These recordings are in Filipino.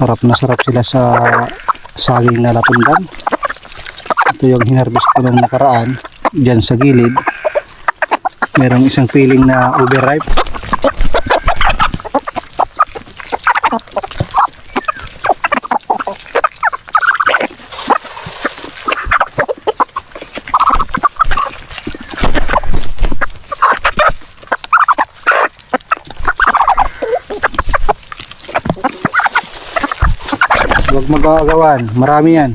sarap na sarap sila sa saging na lapundan. Ito yung hinarvest ko nung nakaraan dyan sa gilid. Merong isang feeling na overripe. Huwag mag-aagawan, marami yan.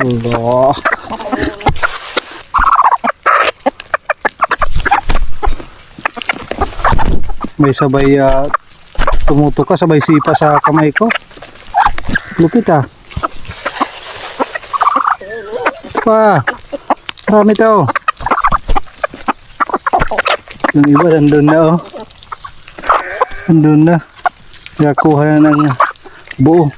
Allah. May sabay tumutok ka, sabay sipa sa kamay ko. Lupit ah. Pa, marami tao. Yung iba nandun na oh. Nandun na. Nakuha na ng buo.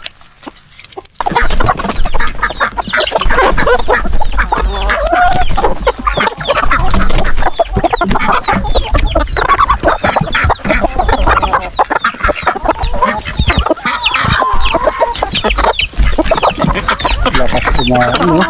Lakas kumain no.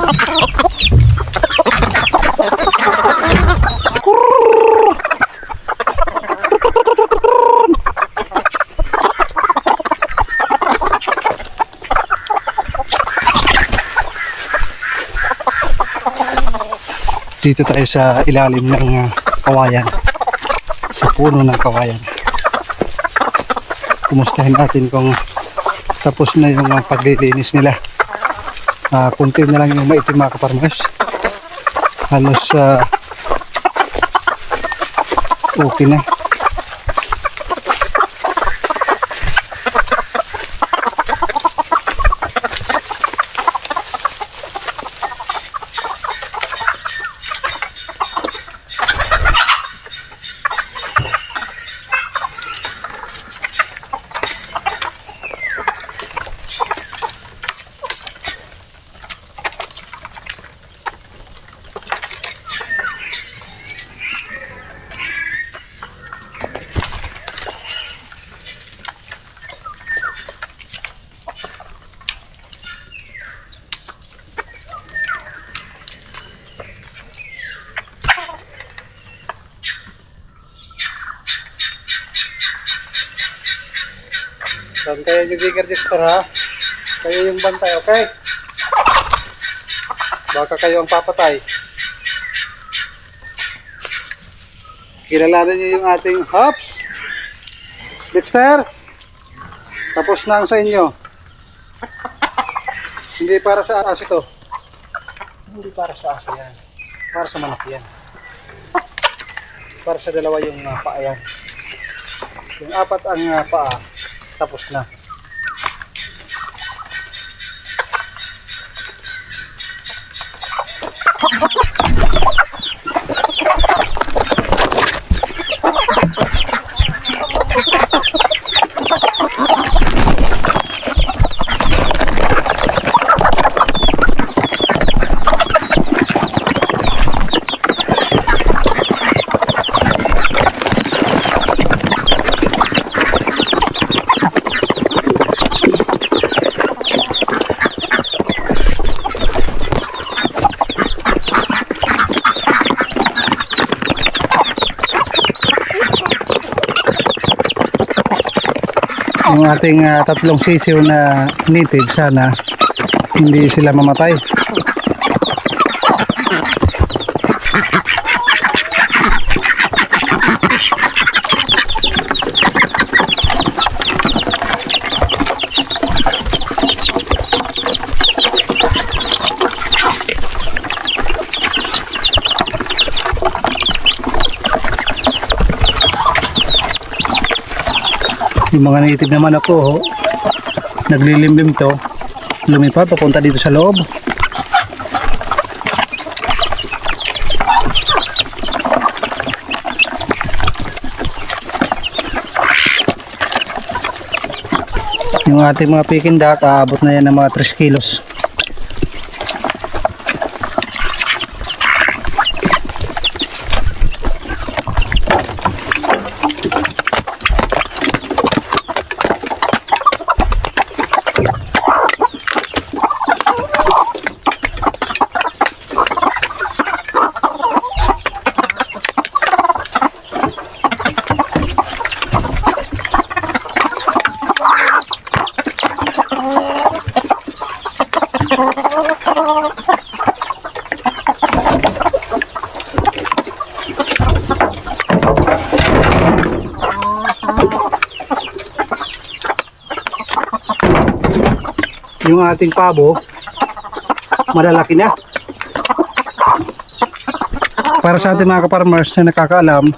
Dito tayo sa ilalim ng kawayan, sa puno ng kawayan. Kumustahin natin kung tapos na yung paglilinis nila. Kunti na lang yung maitim mga kaparmas. Halos okay na. Saan kayo yung bigger gestor ha? Kayo yung bantay, okay? Baka kayo ang papatay. Kilalanin nyo yung ating hops. Dexter, tapos na ang sa inyo. Hindi para sa aso to. Hindi para sa aso yan. Para sa manok yan. Para sa dalawa yung paa yan. Yung apat ang paa. Tapos na. Yung ating tatlong sisiw na native, sana hindi sila mamatay. Yung mga native naman ako, naglilimbim to, lumipad papunta dito sa loob. Yung ating mga Peking duck, aabot na yan ng mga 3 kilos. yung ating pabo malalaki na. Para sa ating mga ka-farmers na nakakaalam,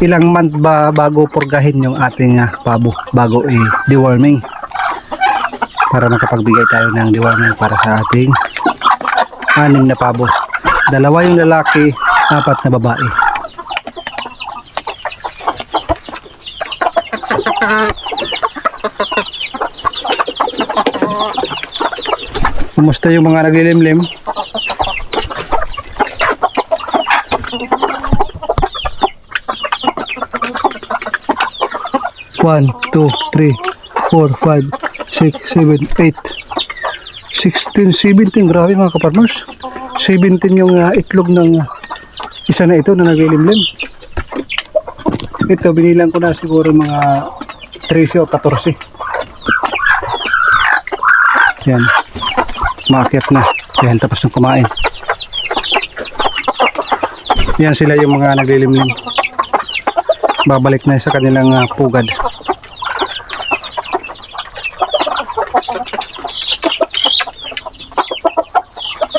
ilang month ba bago purgahin yung ating pabo bago deworming, para makapagbigay tayo ng deworming para sa ating 6 na pabo. 2 yung lalaki, 4 na babae. Kumusta yung mga naglilimlim? One, 2, 3, 4, 5, 6, 7, 8, 16, 17. Grabe mga ka-farmers. 17 yung itlog ng isa na ito na naglilimlim. Ito binilang ko na siguro mga 13 o 14. Yan. Maakyat na. Yan, tapos ng kumain. Yan sila yung mga naglilimlim. Babalik na sa kanilang pugad.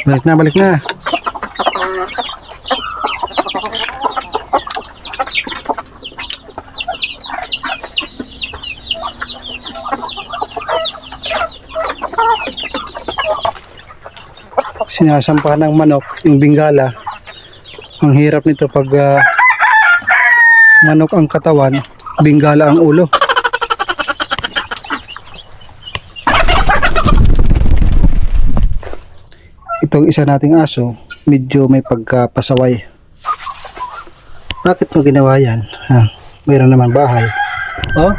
Balik na, balik na. Sinasampahan ng manok yung bingala. Ang hirap nito pag manok ang katawan, bingala ang ulo. Itong isa nating aso, medyo may pagkapasaway. Bakit mo ginawa yan? Mayroon naman bahay. Oh,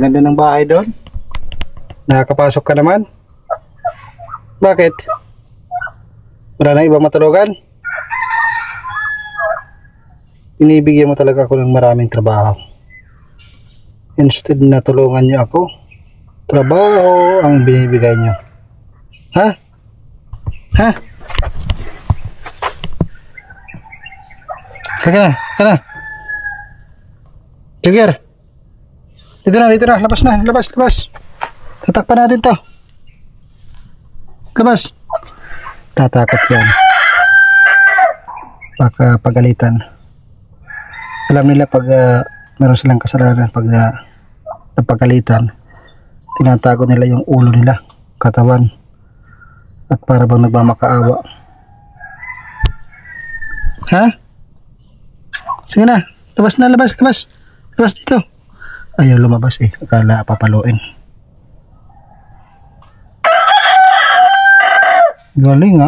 ganda ng bahay doon. Nakakapasok ka naman. Bakit? Wala na ibang matulugan? Inibigyan mo talaga ako ng maraming trabaho. Instead na tulungan niyo ako, trabaho ang binibigay niyo. Ha? Ha? Kaya na, kaya na. Jagger. Dito na, labas na, labas. Tatakpan natin to. Labas. Tatakot yan. Baka pagalitan. Alam nila pag meron silang kasalanan, pag napagalitan, tinatago nila yung ulo nila, katawan, at para bang nagmamakaawa. Ha? Sige na, labas dito. Ayaw lumabas akala papaluin. Galing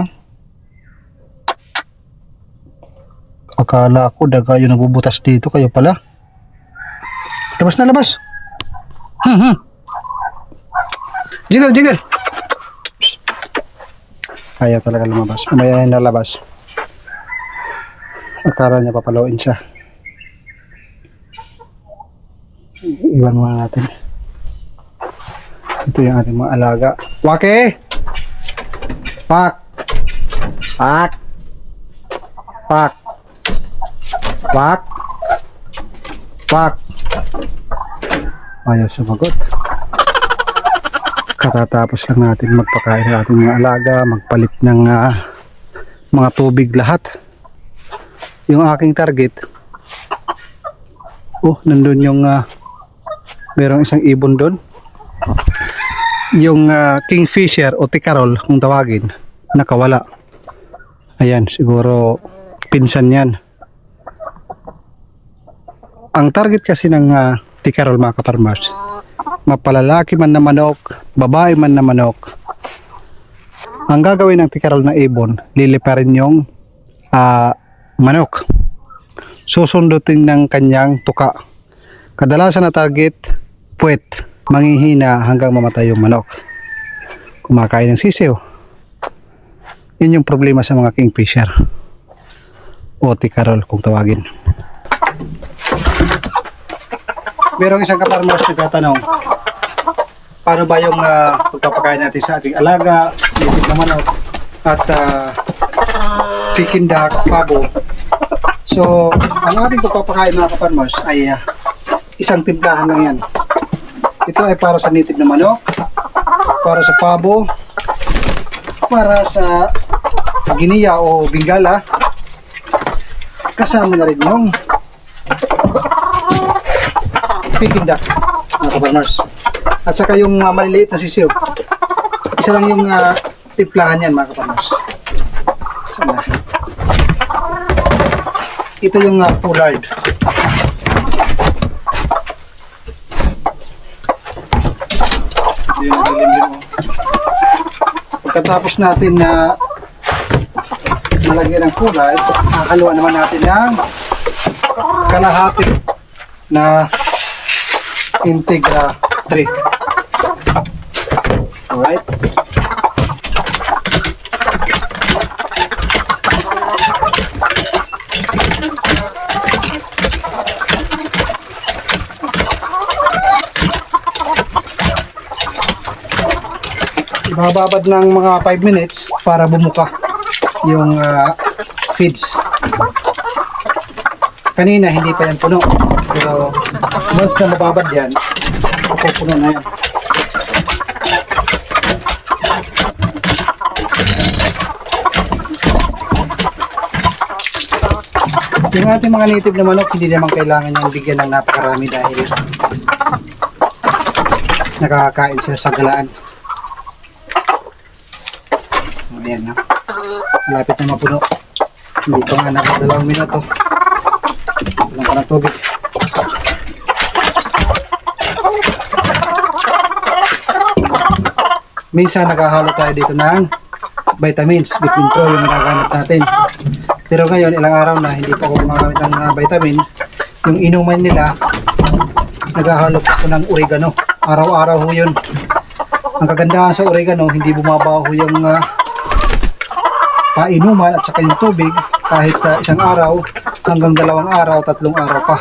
akala ko daga yung nabubutas dito, kayo pala. Labas na, labas. Jigger. Ayaw talaga lumabas. Mamaya na lalabas. Akala niya papaluin siya. Iwan muna natin. Ito yung ating mga alaga. Waki! Pak! Ayaw sumagot. Katatapos lang natin magpakain ng ating mga alaga, magpalit ng mga tubig lahat. Yung aking target, nandun yung merong isang ibon doon. Yung kingfisher o tikarol kung tawagin, nakawala. Ayan, siguro pinsan yan. Ang target kasi ng tikarol mga ka-farmers, mapalalaki man na manok, babae man na manok, ang gagawin ng tikarol na ibon, liliparin yung manok. Susundutin ng kanyang tuka. Kadalasan na target, puwet, manghihina hanggang mamatay yung manok. Kumakain ng sisiw. Yun yung problema sa mga kingfisher o tikarol kung tawagin. Merong isang ka-farmers nagtatanong, paano ba yung pagpapakain natin sa ating alaga, litig na manok, at chicken duck, pabo. So, ang ating pagpapakain mga ka-farmers ay isang timplahan lang yan. Ito ay para sa native na manok, para sa pabo, para sa giniya o bingala. Kasama na rin yung Peking duck, mga kaparmers. At saka yung maliliit na sisiw. Isa lang yung timplahan yan, mga kaparmers. Sana. Ito yung pollard. Pagkatapos natin na malagyan ng pollard, haluan naman natin ng kalahati na Integra 3. Alright. Ibababad ng mga 5 minutes para bumuka yung feeds. Kanina hindi pa yan puno, pero once na mababad yan, pupuno na yan. Yung ating mga native na manok, hindi naman kailangan yung bigyan ng napakarami dahil nakakakain sila sa galaan. Ayan na. Malapit na mapuno. Hindi pa nga naka 2 minuto. Walang pa ng tubig. Minsan nakahalo tayo dito ng vitamins, Vitamin Pro yung nagagamit natin. Pero ngayon, ilang araw na hindi pa ako gumagamit ng vitamin. Yung inuman nila, naghahalo ko ng oregano. Araw-araw ho yun. Ang kagandahan sa oregano, hindi bumabaho yung painuman at saka yung tubig kahit isang araw hanggang 2 araw, 3 araw pa.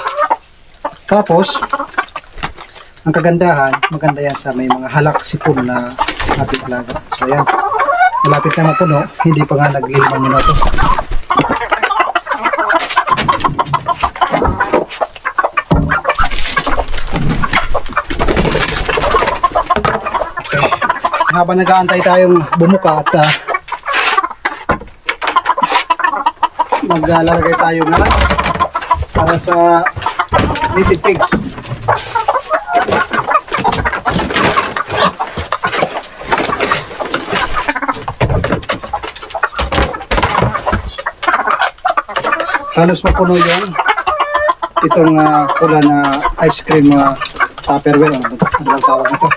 Tapos, ang kagandahan, maganda yan sa may mga halak sipon na ating alaga. So yan, malapit na mapuno, hindi pa nga nag-5 minuto. Okay. Habang nag-aantay tayong bumuka at maglalagay tayo na para sa native pigs. Halos mapuno yung itong pula na ice cream tupperware. Ano bang tawag nito?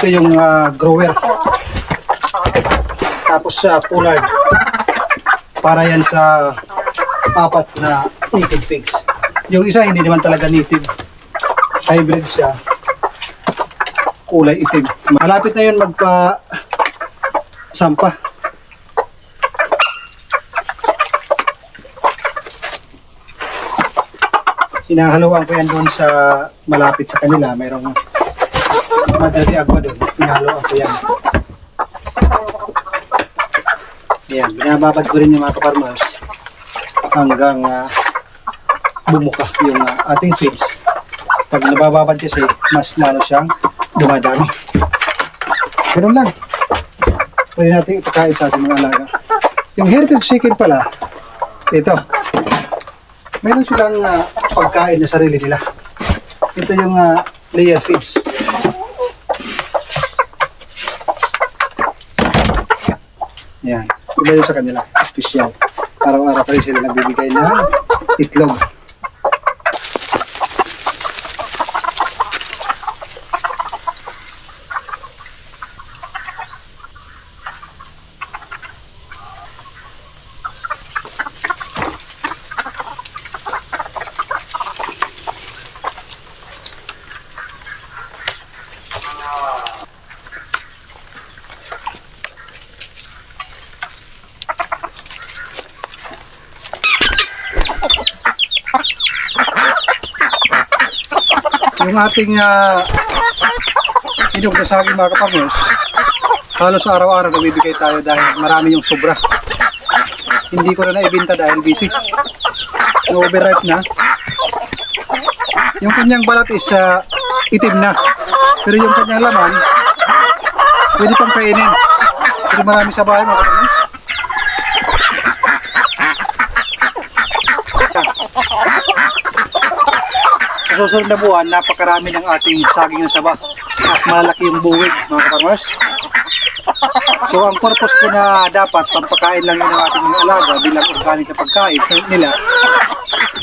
Ito yung grower. Tapos pollard. Para yan sa 4 na native pigs. Yung isa hindi naman talaga native. Hybrid siya. Kulay itim. Malapit na yun magpa-sampa. Hinahaluan ko yan doon sa malapit sa kanila. Mayroong madali agwa doon. Hinahaluan ko yan. Ayan, binababad ko rin yung mga kaparmers hanggang bumuka yung ating feeds. Pag nabababad kasi, mas lalo siyang dumadami. Ganun lang. Pwede natin ipakain sa ating mga alaga. Yung heritage chicken pala, ito. Meron silang pagkain na sarili nila. Ito yung layer feeds. Ayan. Iba yun sa kanila, special. Araw-araw pa rin sila nagbibigay ng itlog. Yung ating inog na saging mga kapamilya, halos araw-araw nabibigay tayo dahil marami yung sobra. Hindi ko na naibenta dahil busy. Overripe na. Yung kanyang balat is itim na. Pero yung kanyang laman, Pwede pang kainin. Pero marami sa bahay mga kaparmers. Sa susunod na buwan, napakarami ng ating saging na saba at malalaki yung buwig mga kaparmers. So ang purpose ko na dapat pampakain lang yun ng ating mga alaga bilang organic na pagkain nila,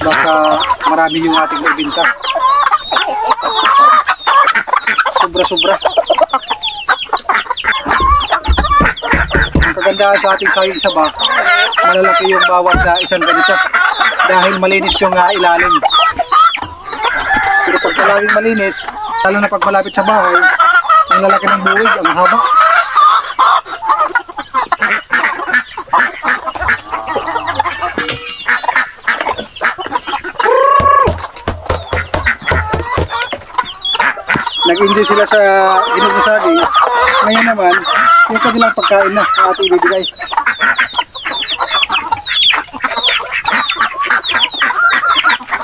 baka marami yung ating maibinta. Sobra-sobra. Ang kagandahan sa ating saging saba, malalaki yung bawat isang ganito dahil malinis yung ilalim. Pero pag palaging malinis, lalo na pag malapit sa bahay, ang lalaki ng buwig, ang haba. Nag-enjoy sila sa hinog na saging. Ngayon naman, yung kanilang pagkain na ang ating ibibigay.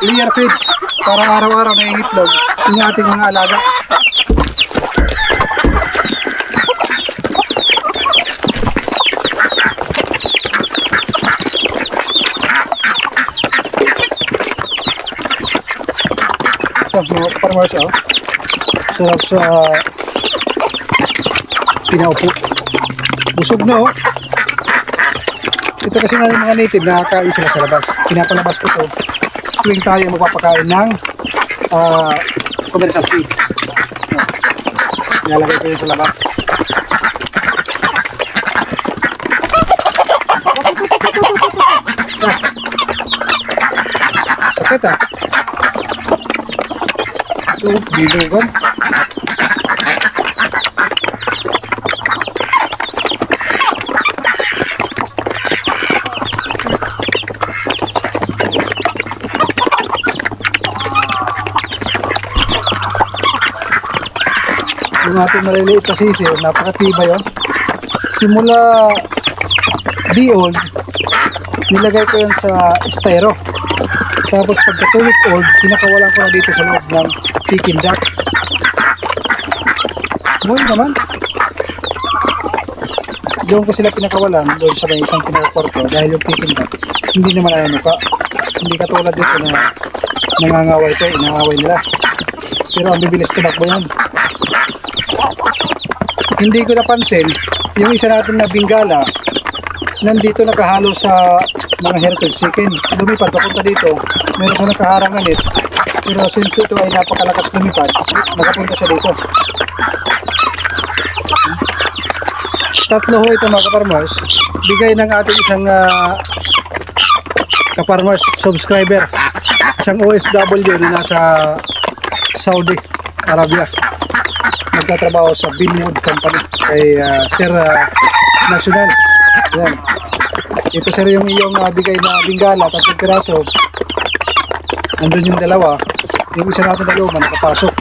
Layer feeds para araw-araw na ihitlog yung ating mga alaga. Ito mga farmers, sarap sa pinaupo. Busog na Ito kasi nga yung mga native nakakain sila sa labas. Pinapalabas ko to tuwing tayo magpapakain ng commercial feeds. Nilalagay ko yun sa labas. Sakit ito bilugan. Yung ating maliliit na sisiw, napakatibay simula di-old, nilagay ko yan sa styro. Tapos pagka 2 week old, pinakawalan ko na dito sa loob ng Peking duck. Noon naman, doon ko sila pinakawalan, doon sa may isang pinakakwarto dahil yung Peking duck hindi naman ayanuka. Hindi katulad dito na nangangaway ito, inaaway nila. Pero ang bibilis tumakbo yan. Hindi ko napansin, yung isa natin na Bengala, nandito nakahalo sa mga heritage chicken. Lumipad, papunta dito, meron siya nakaharangan pero since ito ay napakalakas lumipad, nakapunta siya dito. Tatlo ho ito mga kaparmers, bigay ng ating isang kaparmers subscriber, isang OFW na nasa Saudi Arabia, nagtatrabaho sa Binwood Company kay Sir National. Yan. Ito sir yung iyong bigay na Bengala, 3 piraso. Andun yung dalawa, yung isa natin dalawa nakapasok.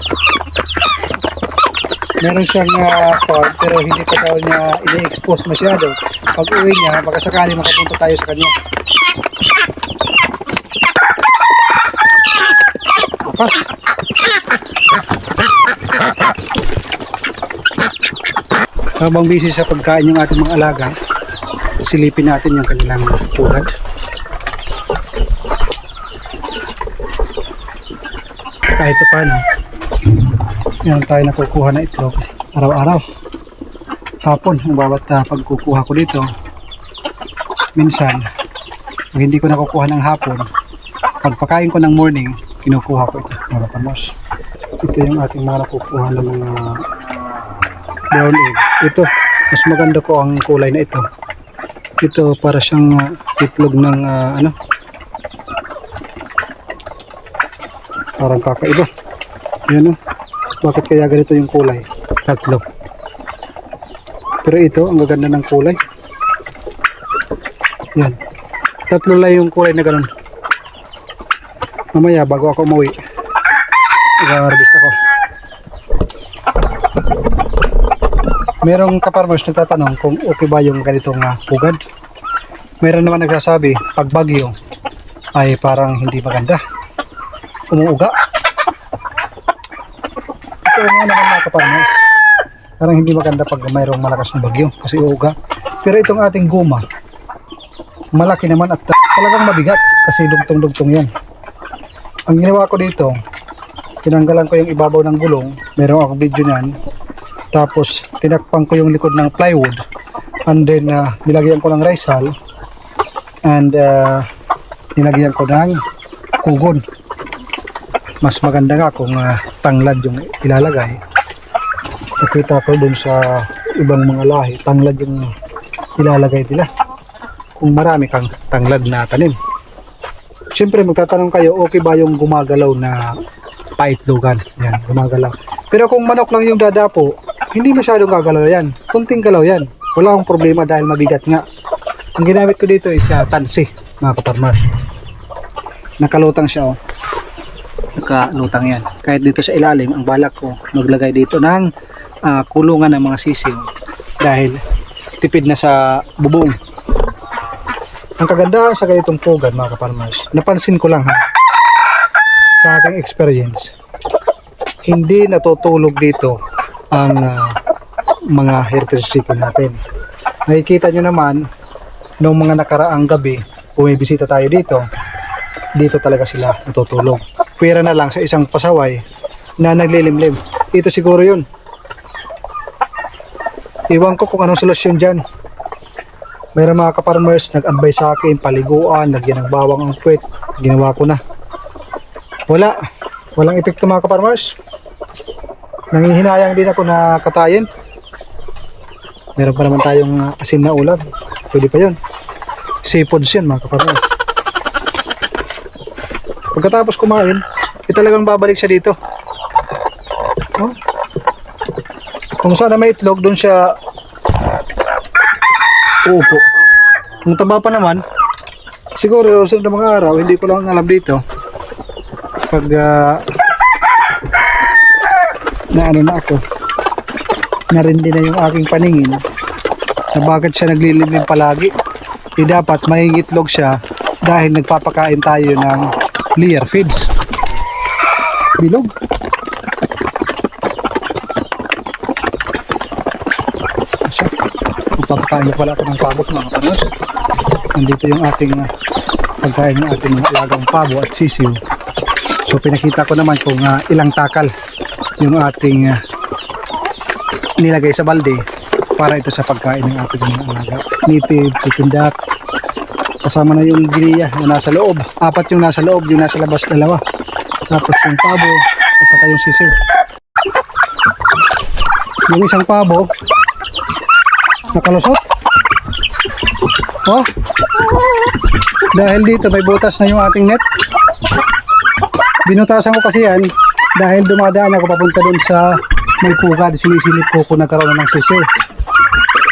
Meron siyang farm pero hindi pa daw niya i-expose masyado. Pag uwi niya, baka sakali makapunta tayo sa kanya. Pas. Habang busy sa pagkain yung ating mga alaga, silipin natin yung kanilang pugad. Kahit paano, yan tayo nakukuha na itlog araw-araw. Hapon, ang bawat pagkukuha ko dito, minsan, pag hindi ko nakukuha ng hapon, pagpakain ko ng morning, kinukuha ko ito, mga kapamos. Ito yung ating mga nakukuha ng mga brown egg. Ito, mas maganda ko ang kulay na ito. Ito para siyang itlog ng parang kakaiba. Yan bakit kaya ganito yung kulay? Tatlo. Pero ito, ang gaganda ng kulay. Yan. Tatlo lang yung kulay na ganun. Mamaya bago ako umuwi, mag-harvest ako. Merong kaparmers nagtatanong kung okay ba yung ganitong pugad. Meron naman nagsasabi pag bagyo ay parang hindi maganda, umuuga. Ito nga naman mga kaparmers, Parang hindi maganda pag mayroong malakas na bagyo kasi uga. Pero itong ating guma, malaki naman at talagang mabigat kasi dugtong-dugtong yan. Ang ginawa ko dito, tinanggalan ko yung ibabaw ng gulong. Meron akong video niyan. Tapos tinakpan ko yung likod ng plywood. And then nilagyan ko ng rice hull. And nilagyan ko ng kugon. Mas maganda nga kung tanglad yung ilalagay. Nakita ko dun sa ibang mga lahi, tanglad yung ilalagay nila. Kung marami kang tanglad na tanim. Siyempre magtatanong kayo, okay ba yung gumagalaw na paitlogan? Yan, gumagalaw. Pero kung manok lang yung dadapo, hindi masyadong gagalaw yan. Kunting galaw yan. Wala akong problema dahil mabigat nga. Ang ginamit ko dito is tansi, mga kaparmers. Nakalutang siya, oh. Nakalutang yan. Kahit dito sa ilalim, ang balak ko maglagay dito ng kulungan ng mga sisiw dahil tipid na sa bubong. Ang kagandahan sa ganitong pugan, mga kaparmers, napansin ko lang sa aking experience, hindi natutulog dito ang mga heritage chicken natin. Nakikita nyo naman noong mga nakaraang gabi bumibisita tayo dito talaga sila natutulog. Pwera na lang sa isang pasaway na naglilimlim. Ito siguro yun. Iwan ko kung anong solusyon dyan. Mayroon mga kaparmers nag-advise sa akin, paliguan, lagyan ng bawang ang puwet. Ginawa ko na. Walang epekto mga kaparmers. Nangihinayang din ako na katayin. Meron pa naman tayong asin na ulam. Pwede pa yun. Seafoods yan mga kaparmers. Pagkatapos kumain, talagang babalik siya dito. Oh. Kung sana may itlog, doon siya uupo. Kung taba pa naman, siguro sunod na mga araw, hindi ko lang alam dito. Pag na ako, narindi na yung aking paningin na bakit siya naglilimlim palagi. Dapat may itlog siya dahil nagpapakain tayo ng layer feeds. Bilog. Magpapakain na pala ako ng pabo, mga kapanos. Nandito yung ating pagkain ng ating mga alagang pabo at sisiw. So pinakita ko naman kung ilang takal yung ating nilagay sa balde para ito sa pagkain ng ating mga alaga. Native, titindak, kasama na yung giliya na nasa loob. 4 yung nasa loob, yung nasa labas 2. Tapos yung pabo at saka yung sisiw. Yung isang pabo nakalusot. Oh. Dahil dito may butas na yung ating net. Binutasan ko kasi yan dahil dumadaan ako papunta dun sa may pugad. Sinisilip ko kung nagkaroon ng sisiw.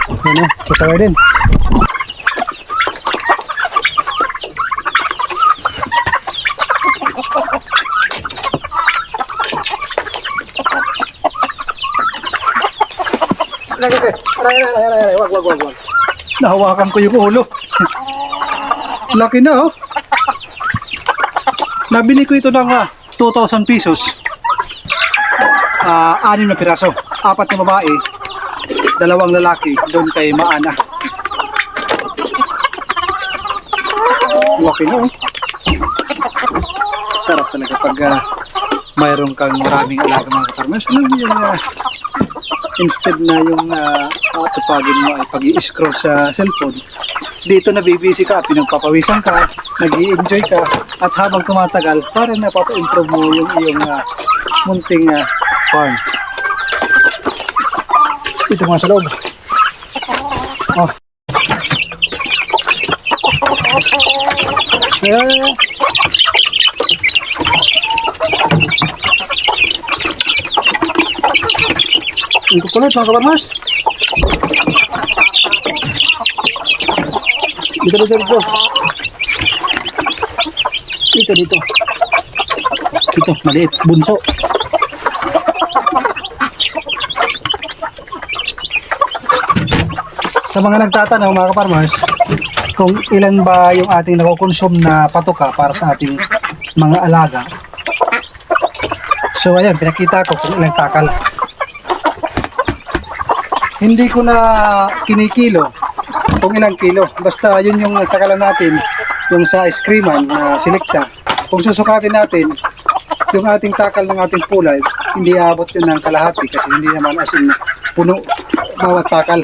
Ano, katawa din. Wag. Nahawakan ko yung ulo. Laki na, oh. Nabili ko ito ng 2,000 pesos. 6 na piraso. 4 na babae, 2 lalaki doon kay Maana. Laki na, oh. Sarap talaga pag mayroon kang maraming alaga, mga kaparmers. Alam mo yung instead na yung tupagin mo ay pag-i-scroll sa cellphone, dito nabibisi ka, pinagpapawisan ka, nag-i-enjoy ka, at habang tumatagal, parang napapa-improve mo yung iyong munting farm. Ito mga sa loob. Oh. Ang kukulit mga kaparmers. Dito. Dito, maliit, bunso. Sa mga nagtatanong mga kaparmers, kung ilan ba yung ating nakukonsume na patoka para sa ating mga alaga. So ayan, pinakita ko kung ilang takal. Hindi ko na kinikilo kung ilang kilo. Basta yun yung takalan natin, yung sa iskriman na Selecta. Kung susukatin natin, yung ating takal ng ating pulay, hindi abot yun ng kalahati kasi hindi naman as in puno bawat takal.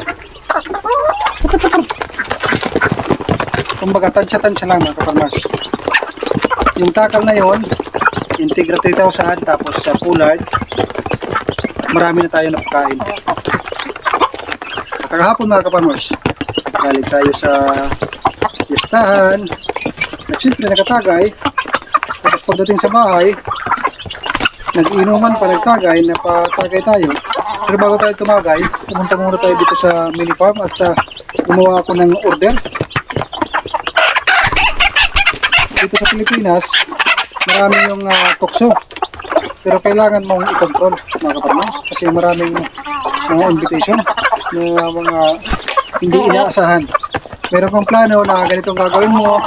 Kumbaga tansya-tansya lang mga kaparmers. Yung takal na yun, Integra 3000, tapos sa pullard, marami na tayo napakain. Kagahapon mga kaparmers, galing tayo sa listahan, at syempre nakatagay. Tapos pagdating sa bahay, nag-inuman pa, nagtagay, napatagay tayo. Pero bago tayo tumagay, pumunta muna tayo dito sa mini farm at gumawa ako ng order. Dito sa Pilipinas, marami yung tukso. Pero kailangan mong i-control mga kaparmers kasi maraming mga invitation na mga hindi inaasahan. Meron kang plano na ganitong gagawin mo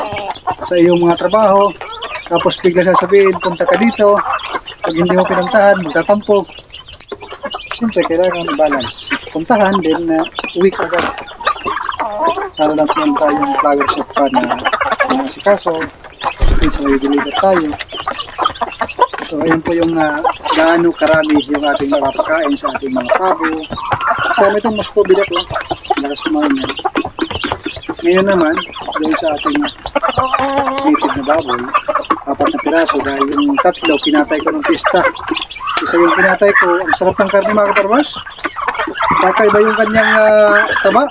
sa iyong mga trabaho, tapos bigla sasabihin, punta ka dito, pag hindi mo pinuntahan, magtatampo. Siyempre, kailangan i-balance. Puntahan, then uwi ka agad. Lalo lang kung tayong flower shop pa na asikaso, minsan may deliver tayo. So, ayun po yung gaano karami yung ating mapapakain sa ating mga pabo. Kasama itong Moscow bidak lang. Lakas kumain yan. Ngayon naman, doon sa ating native na baboy, 4 na piraso dahil yung 3 pinatay ko ng pista. Isa yung pinatay ko, ang sarap ng karne mga kaparmers. Kakaiba yung kanyang taba,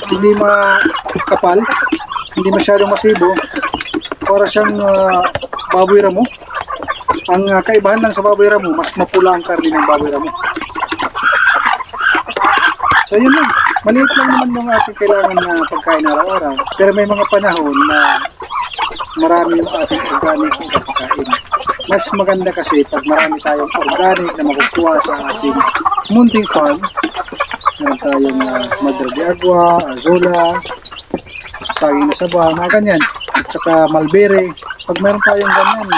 hindi makapal, hindi masyadong masibo. Para siyang baboy ramo. Ang kaibahan lang sa baboy ramo, mas mapula ang karne ng baboy ramo. So yun lang, maliit lang naman yung ating kailangan na pagkain araw-araw. Pero may mga panahon na marami yung ating organic na pagkain. Mas maganda kasi pag marami tayong organic na makukuha sa ating munting farm. Meron tayong Madre de Agua, Azola, saging na saba, mga ganyan. At saka Malbere. Pag meron tayong ganyan,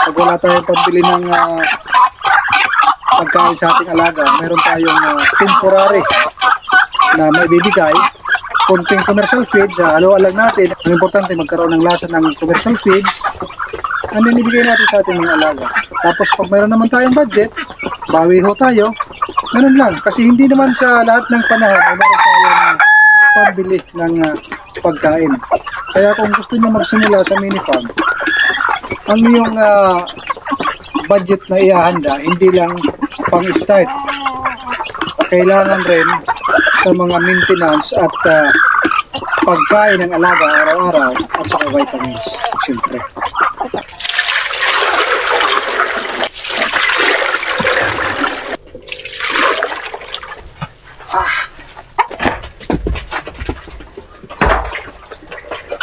pag wala tayong pambili ng pagkain sa ating alaga, meron tayong temporary na may bibigay. Konting commercial feeds, halo lang natin. Ang importante magkaroon ng lasa ng commercial feeds. Ano ibigay natin sa ating mga alaga. Tapos pag meron naman tayong budget, bawi ho tayo. Ganun lang. Kasi hindi naman sa lahat ng panahon ay meron tayong pambili ng pagkain. Kaya kung gusto niyo magsimula sa mini farm, ang iyong budget na ihahanda, hindi lang pang-start. Kailangan rin sa mga maintenance at pagkain ng alaga araw-araw at saka vitamins, siyempre.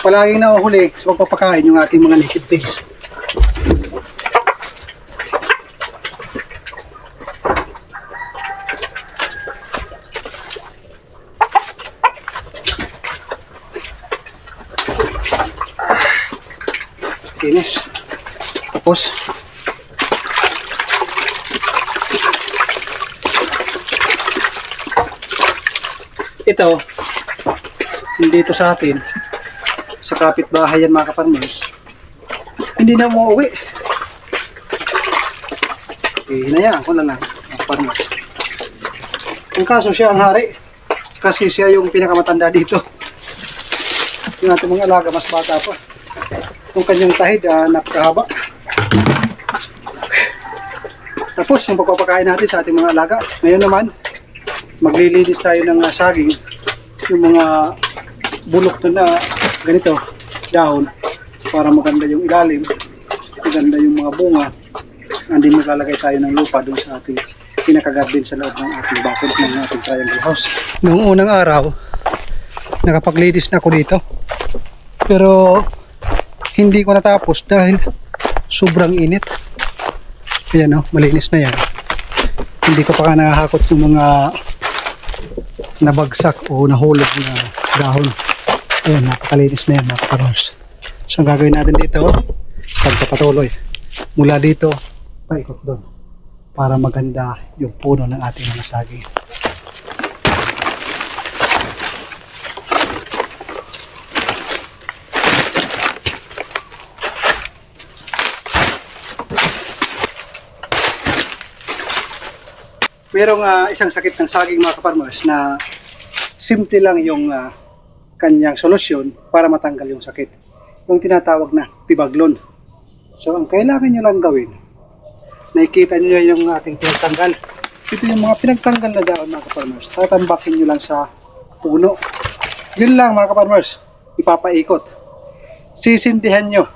Palaging nahuhuli sa pagpapakain yung ating mga native pigs. Finish. Tapos ito, hindi ito sa atin, sa kapitbahay yan mga kaparmers, hindi na umuwi. Hinayaan ko na lang mga kaparmers. Ang kaso siya ang hari kasi siya yung pinakamatanda dito. Yung ating mga alaga mas bata pa. Yung kanyang tahid napakahaba. Tapos yung pagpapakain natin sa ating mga alaga. Ngayon naman maglilinis tayo ng saging, yung mga bulok na ganito dahon para maganda yung ilalim, maganda yung mga bunga. Andin maglalagay tayo ng lupa doon sa ating pinaka-garden sa loob ng ating bakod ng ating triangle house. Noong unang araw nakapaglinis na ako dito, pero hindi ko natapos dahil sobrang init. Ayan o, malinis na yan. Hindi ko pa nakahakot yung mga nabagsak o nahulog na dahon. Ayan, napakalinis na yan mga kaparmers. So ang gagawin natin dito, pagpapatuloy mula dito paikot doon para maganda yung puno ng ating mga saging. Merong isang sakit ng saging mga kaparmers na simple lang yung kanyang solusyon para matanggal yung sakit. Yung tinatawag na tibaglon. So ang kailangan nyo lang gawin, nakikita nyo yung ating pinagtanggal. Ito yung mga pinagtanggal na dahon mga kaparmers. Tatambakin nyo lang sa puno. Yun lang mga kaparmers, ipapaikot. Sisindihan nyo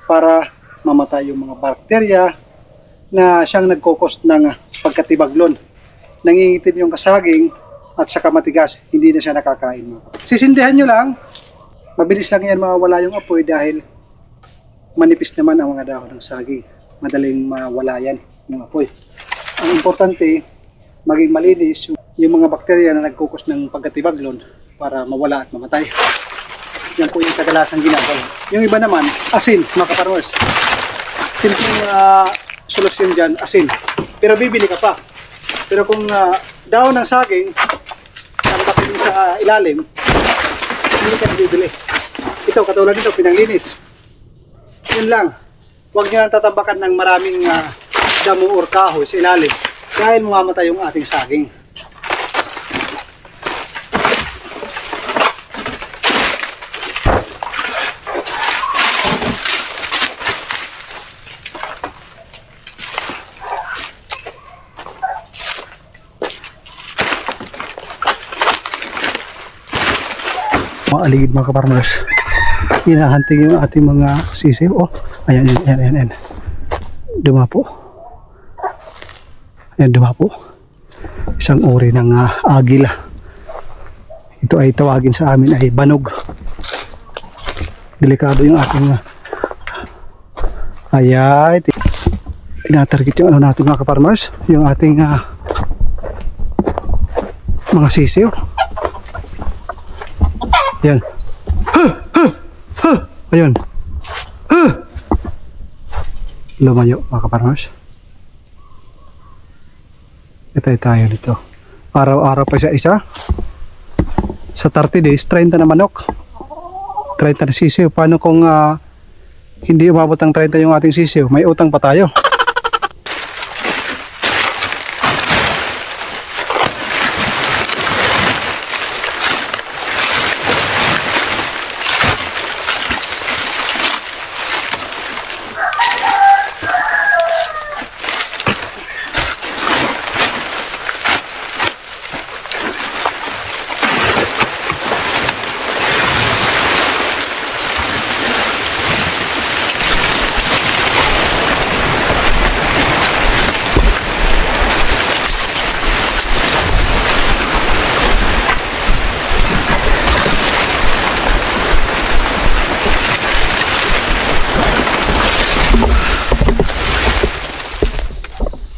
para mamatay yung mga bakterya na siyang nagkokos ng pagkatibaglon. Nangingitim yung kasaging at saka matigas, hindi na siya nakakain. Sisindihan nyo lang, mabilis lang yan mawala yung apoy dahil manipis naman ang mga dahon ng saging. Madaling mawala yan yung apoy. Ang importante, maging malinis yung mga bakterya na nagkukos ng pagkatibaglon para mawala at mamatay. Yan po yung kadalasang ginagawa. Yung iba naman, asin, mga kaparmers. Simpleng solusyon dyan, asin. Pero bibili ka pa. Pero kung dahon ng saging, tambakin sa ilalim, hindi ka bibili. Ito, katulad nito, pinanglinis. Yun lang. Huwag nyo lang tatambakan ng maraming damo or kahoy sa ilalim dahil mamamatay yung ating saging. Maaligid mga kaparmers, hinahanting yung ating mga sisiw. Oh, ayan. Dumapo. Ayan, dumapo. Isang uri ng agila. Ito ay tawagin sa amin ay banog. Delikado yung ating ayan, tinatarget yung ano natin mga kaparmers, yung ating mga sisiw. Ayan. Ayun. Lumayo mga kaparmers. Itay tayo dito. Araw-araw pa isa. Sa 30 days, 30 na manok. 30 na sisiw. Paano kung hindi umabot ang 30 yung ating sisiw? May utang pa tayo.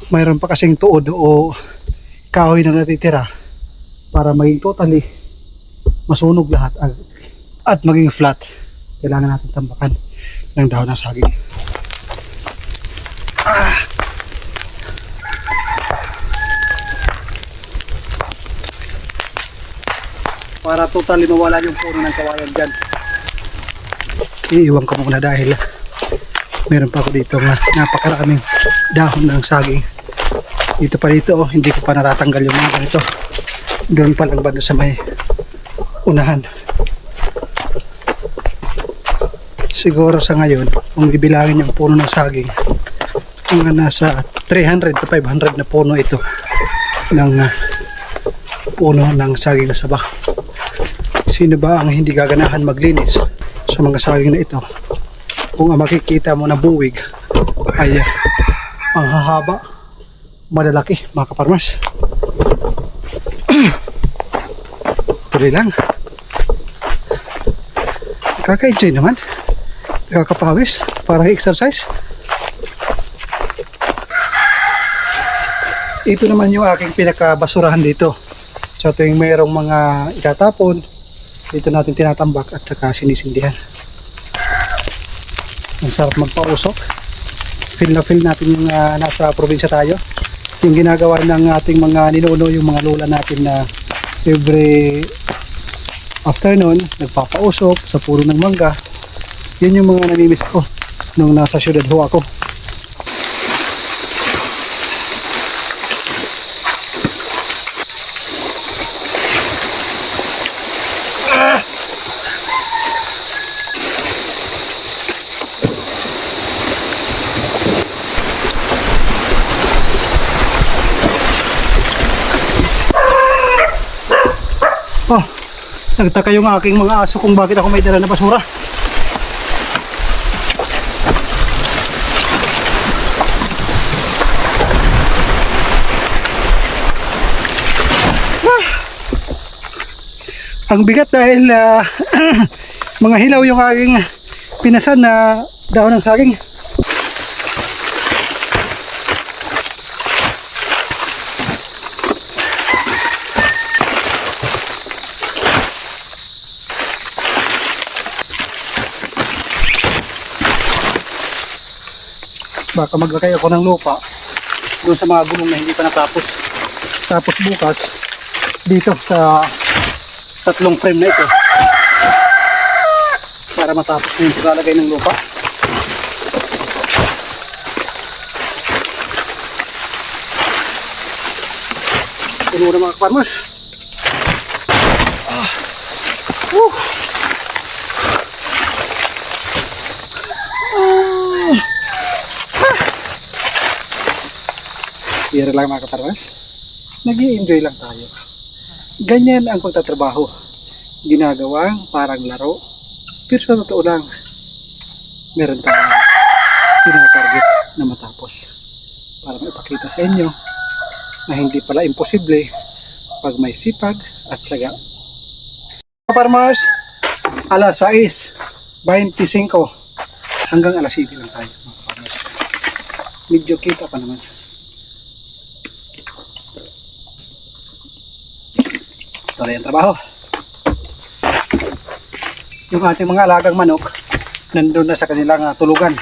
Mayroon pa kasing tuod o kahoy na natitira para maging totally masunog lahat at maging flat. Kailangan natin tambakan ng dahon ng saging. Para totally mawala yung puno ng kawayan dyan. Iiwan ko muna dahil meron pa ako dito napakaraming dahon ng saging. Dito pa dito, hindi ko pa natatanggal yung mga ganito. Doon pa lang ba sa may unahan. Siguro sa ngayon, kung bibilangin yung puno ng saging, mga nasa 300 to 500 na puno ito ng puno ng saging na saba. Sino ba ang hindi gaganahan maglinis sa mga saging na ito? Kung ang makikita mo na buwig ay ang hahaba, malalaki mga kaparmers. Tuloy lang. Kaka-enjoy naman. Kakapawis. Parang exercise. Ito naman yung aking pinakabasurahan dito. So tuwing mayroong mga itatapon, dito natin tinatambak at saka sinisindihan. Ang sarap magpausok. Feel na feel natin yung nasa probinsya tayo. Yung ginagawa ng ating mga ninuno, yung mga lola natin na every afternoon nagpapausok sa puno ng mangga. Yun yung mga namimiss ko nung nasa syudad ho ako. Oh, nagtaka yung aking mga aso kung bakit ako may dala na basura. Ang bigat dahil mga hilaw yung aking pinasan na dahon ng saging. Baka maglagay ako ng lupa doon sa mga gulong na hindi pa natapos. Tapos bukas dito sa tatlong frame na ito para matapos na yung paglalagay ng lupa. Puno na mga farmers. Bira lang mga kaparmas, nag-i-enjoy lang tayo. Ganyan ang pagtatrabaho, ginagawang parang laro, pero sa totoo lang meron tayong tinatarget na matapos para maipakita sa inyo na hindi pala imposible pag may sipag at tiyaga. Farmers, alas 6:25 hanggang alas 7 lang tayo mga farmers. Medyo kita pa naman. Tuloy ang trabaho. Yung ating mga alagang manok nandun na sa kanilang tulugan.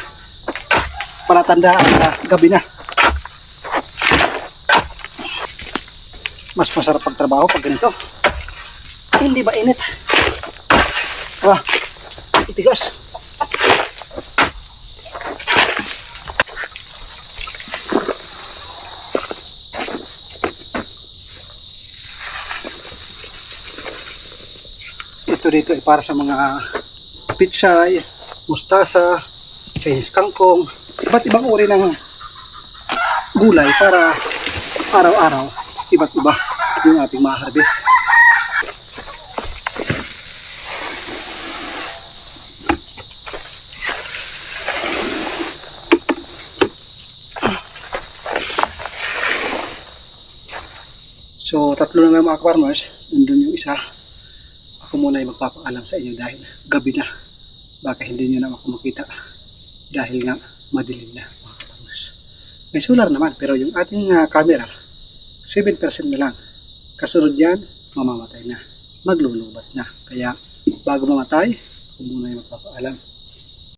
Palatandaan na gabi na. Mas masarap pagtrabaho pag ganito. Hindi ba init? Itigas. Ito dito ay para sa mga pitsay, mustasa, Chinese kangkong, iba't ibang uri ng gulay para araw-araw iba't iba yung ating ma-harvest. So tatlo na lang mga farmers, nandun yung isa. Ako muna ay magpapaalam sa inyo dahil gabi na. Baka hindi nyo na ako makita dahil nga madilim na mga farmers. May solar naman pero yung ating camera 7% na lang. Kasunod yan, mamamatay na. Maglulubat na. Kaya bago mamatay, ako muna ay magpapaalam.